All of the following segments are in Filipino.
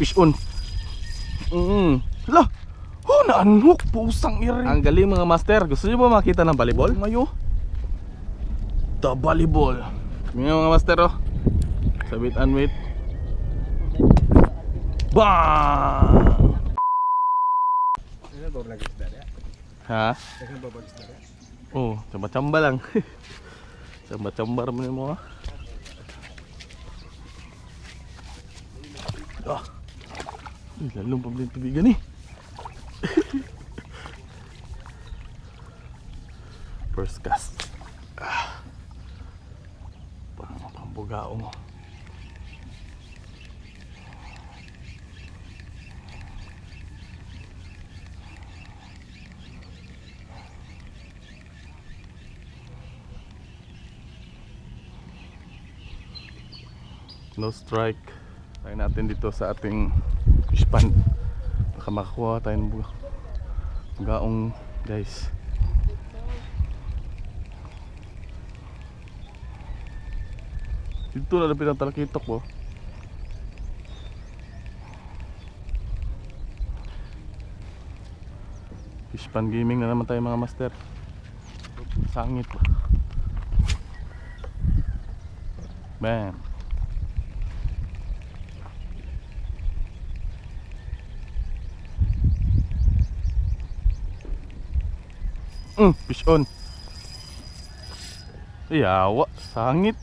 Fish on. Lah, naanhook, pusang iring. Ang galing mga master. Gusto nyo ba makita ng volleyball? Ngayon, the volleyball. Mga master, oh. Sabit and wait. Bang! Ha? Oh, camba-camba lang. Camba-camba naman yung mga. Lalong pabili ng tubigan eh. First cast. Pambugao mo. No strike. Try natin dito sa ating fish pond. Baka makakuha tayo ng bugaong guys. Dito na lapit ang talakitok po. Fish pond gaming na naman tayo mga master. Sangit po. Bam. Fish on. Yawa, sangit.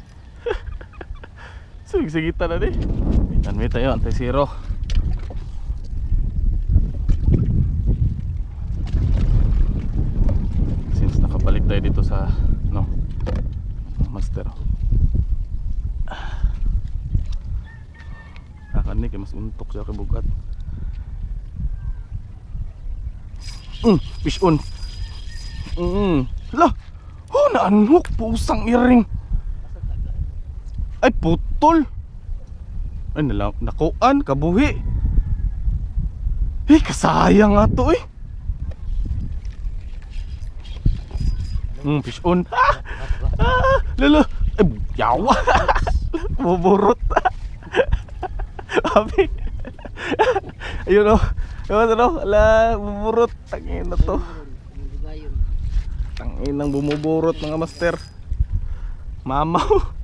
Sige-sigita na di. Anwi tayo, anti-zero. Since nakabalik tayo dito sa master. Akan ni kay mas untok siya kabugat. Fish on. Lah, naanhook, pusang iring. Ay, putol. Ay, nakuan, kabuhi. Kasayang nga to eh. Fish on. Lalo. Ay, yawa. Buburot. Abi. Ayun o. Ayun o. Ala, buburot. Tangin na to. Tanginang bumuburot mga master. Mamaw.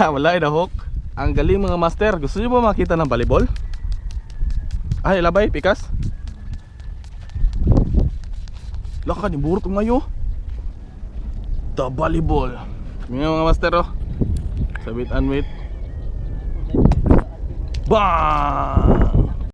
Wala na hook. Ang galing mga master. Gusto nyo ba makita ng volleyball? Ay, labay, pikas. Laka ni burot ngayon. The volleyball. Mga master, oh. Sabit and wait. Bang!